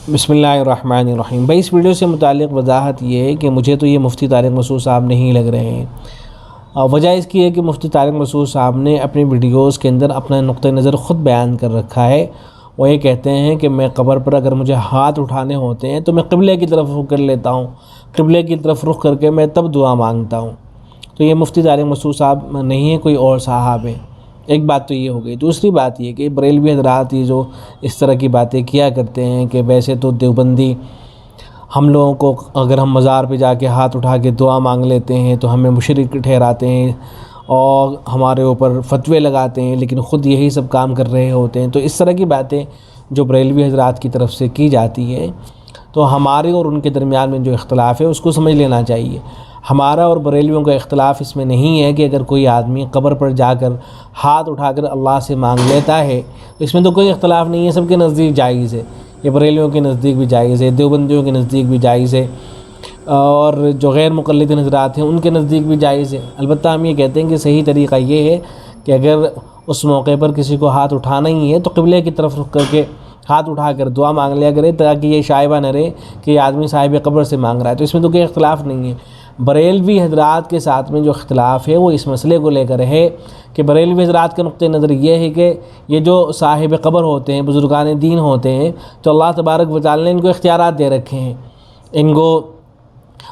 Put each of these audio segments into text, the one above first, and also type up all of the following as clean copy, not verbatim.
بسم اللہ الرحمن الرحیم۔ بھائی اس ویڈیو سے متعلق وضاحت یہ ہے کہ مجھے تو یہ مفتی طارق مسعود صاحب نہیں لگ رہے ہیں۔ وجہ اس کی ہے کہ مفتی طارق مسعود صاحب نے اپنی ویڈیوز کے اندر اپنا نقطہ نظر خود بیان کر رکھا ہے۔ وہ یہ کہتے ہیں کہ میں قبر پر اگر مجھے ہاتھ اٹھانے ہوتے ہیں تو میں قبلے کی طرف رخ کر لیتا ہوں، قبلے کی طرف رخ کر کے میں تب دعا مانگتا ہوں۔ تو یہ مفتی طارق مسعود صاحب نہیں ہے، کوئی اور صاحب ہے۔ ایک بات تو یہ ہو گئی۔ دوسری بات یہ کہ بریلوی حضرات یہ جو اس طرح کی باتیں کیا کرتے ہیں کہ ویسے تو دیوبندی ہم لوگوں کو اگر ہم مزار پہ جا کے ہاتھ اٹھا کے دعا مانگ لیتے ہیں تو ہمیں مشرک ٹھہراتے ہیں اور ہمارے اوپر فتوے لگاتے ہیں، لیکن خود یہی سب کام کر رہے ہوتے ہیں۔ تو اس طرح کی باتیں جو بریلوی حضرات کی طرف سے کی جاتی ہے تو ہمارے اور ان کے درمیان میں جو اختلاف ہے اس کو سمجھ لینا چاہیے۔ ہمارا اور بریلویوں کا اختلاف اس میں نہیں ہے کہ اگر کوئی آدمی قبر پر جا کر ہاتھ اٹھا کر اللہ سے مانگ لیتا ہے تو اس میں تو کوئی اختلاف نہیں ہے، سب کے نزدیک جائز ہے۔ یہ بریلویوں کے نزدیک بھی جائز ہے، دیوبندیوں کے نزدیک بھی جائز ہے، اور جو غیر مقلد حضرات ہیں ان کے نزدیک بھی جائز ہے۔ البتہ ہم یہ کہتے ہیں کہ صحیح طریقہ یہ ہے کہ اگر اس موقع پر کسی کو ہاتھ اٹھانا ہی ہے تو قبلے کی طرف رخ کر کے ہاتھ اٹھا کر دعا مانگ لیا کرے، تاکہ یہ شائبہ نہ رہے کہ یہ آدمی صاحب قبر سے مانگ رہا ہے۔ تو اس میں تو کوئی اختلاف نہیں ہے۔ بریلوی حضرات کے ساتھ میں جو اختلاف ہے وہ اس مسئلے کو لے کر ہے کہ بریلوی حضرات کا نقطہ نظر یہ ہے کہ یہ جو صاحب قبر ہوتے ہیں، بزرگان دین ہوتے ہیں، تو اللہ تبارک و تعالی نے ان کو اختیارات دے رکھے ہیں، ان کو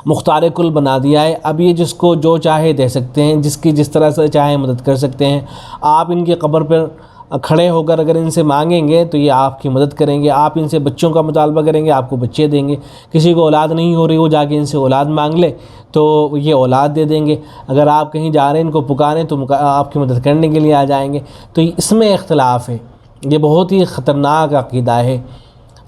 مختار کل بنا دیا ہے۔ اب یہ جس کو جو چاہے دے سکتے ہیں، جس کی جس طرح سے چاہے مدد کر سکتے ہیں۔ آپ ان کی قبر پر کھڑے ہو کر اگر ان سے مانگیں گے تو یہ آپ کی مدد کریں گے، آپ ان سے بچوں کا مطالبہ کریں گے، آپ کو بچے دیں گے۔ کسی کو اولاد نہیں ہو رہی، وہ جا کے ان سے اولاد مانگ لے تو یہ اولاد دے دیں گے۔ اگر آپ کہیں جا رہے ہیں ان کو پکاریں تو آپ کی مدد کرنے کے لیے آ جائیں گے۔ تو اس میں اختلاف ہے۔ یہ بہت ہی خطرناک عقیدہ ہے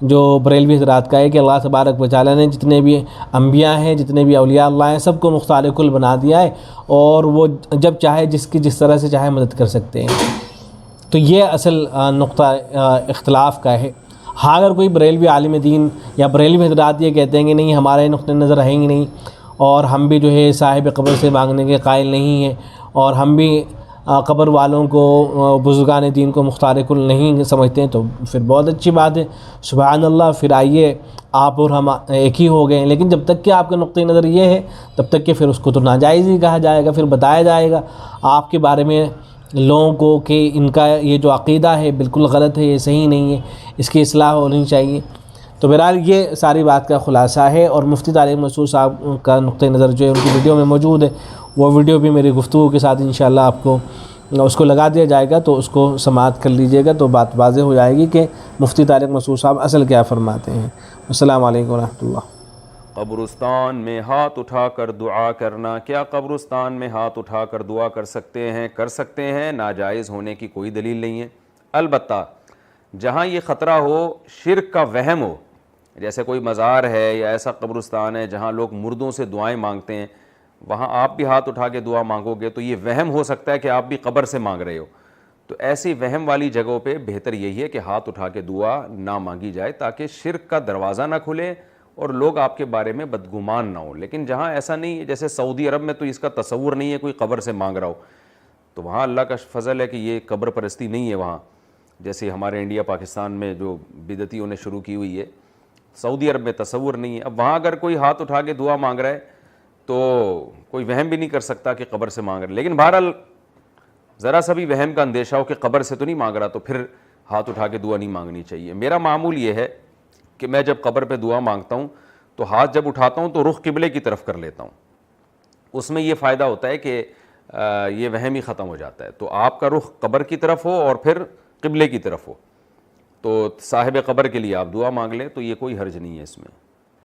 جو بریلوی حضرات کا ہے کہ اللہ تبارک و تعالی نے جتنے بھی انبیاء ہیں، جتنے بھی اولیاء اللہ ہیں، سب کو مختار کل بنا دیا ہے اور وہ جب چاہے جس کی جس طرح سے چاہے مدد کر سکتے ہیں۔ تو یہ اصل نقطہ اختلاف کا ہے۔ ہاں اگر کوئی بریلوی عالم دین یا بریلوی حضرات یہ کہتے ہیں کہ نہیں ہمارے نقطہ نظر ہیں ہی نہیں اور ہم بھی جو ہے صاحب قبر سے مانگنے کے قائل نہیں ہیں اور ہم بھی قبر والوں کو، بزرگان دین کو مختار کل نہیں سمجھتے ہیں، تو پھر بہت اچھی بات ہے، سبحان اللہ، پھر آئیے آپ اور ہم ایک ہی ہو گئے ہیں۔ لیکن جب تک کہ آپ کا نقطہ نظر یہ ہے تب تک کہ پھر اس کو تو ناجائز ہی کہا جائے گا، پھر بتایا جائے گا آپ کے بارے میں لوگوں کو کہ ان کا یہ جو عقیدہ ہے بالکل غلط ہے، یہ صحیح نہیں ہے، اس کی اصلاح ہونی چاہیے۔ تو بہرحال یہ ساری بات کا خلاصہ ہے، اور مفتی طارق مسعود صاحب کا نقطہ نظر جو ہے ان کی ویڈیو میں موجود ہے، وہ ویڈیو بھی میری گفتگو کے ساتھ انشاءاللہ آپ کو اس کو لگا دیا جائے گا، تو اس کو سماعت کر لیجئے گا تو بات واضح ہو جائے گی کہ مفتی طارق مسعود صاحب اصل کیا فرماتے ہیں۔ السلام علیکم ورحمۃ اللہ۔ قبرستان میں ہاتھ اٹھا کر دعا کرنا، کیا قبرستان میں ہاتھ اٹھا کر دعا کر سکتے ہیں؟ کر سکتے ہیں، ناجائز ہونے کی کوئی دلیل نہیں ہے۔ البتہ جہاں یہ خطرہ ہو، شرک کا وہم ہو، جیسے کوئی مزار ہے یا ایسا قبرستان ہے جہاں لوگ مردوں سے دعائیں مانگتے ہیں، وہاں آپ بھی ہاتھ اٹھا کے دعا مانگو گے تو یہ وہم ہو سکتا ہے کہ آپ بھی قبر سے مانگ رہے ہو۔ تو ایسی وہم والی جگہوں پہ بہتر یہی ہے کہ ہاتھ اٹھا کے دعا نہ مانگی جائے، تاکہ شرک کا دروازہ نہ کھلے اور لوگ آپ کے بارے میں بدگمان نہ ہوں۔ لیکن جہاں ایسا نہیں ہے، جیسے سعودی عرب میں تو اس کا تصور نہیں ہے کوئی قبر سے مانگ رہا ہو، تو وہاں اللہ کا فضل ہے کہ یہ قبر پرستی نہیں ہے وہاں، جیسے ہمارے انڈیا پاکستان میں جو بدعتیوں نے شروع کی ہوئی ہے۔ سعودی عرب میں تصور نہیں ہے۔ اب وہاں اگر کوئی ہاتھ اٹھا کے دعا مانگ رہا ہے تو کوئی وہم بھی نہیں کر سکتا کہ قبر سے مانگ رہا ہے، لیکن بہرحال ذرا سا بھی وہم کا اندیشہ ہو کہ قبر سے تو نہیں مانگ رہا تو پھر ہاتھ اٹھا کے دعا نہیں مانگنی چاہیے۔ میرا معمول یہ ہے کہ میں جب قبر پہ دعا مانگتا ہوں تو ہاتھ جب اٹھاتا ہوں تو رخ قبلے کی طرف کر لیتا ہوں۔ اس میں یہ فائدہ ہوتا ہے کہ یہ وہم ہی ختم ہو جاتا ہے، تو آپ کا رخ قبر کی طرف ہو اور پھر قبلے کی طرف ہو، تو صاحب قبر کے لیے آپ دعا مانگ لیں تو یہ کوئی حرج نہیں ہے اس میں۔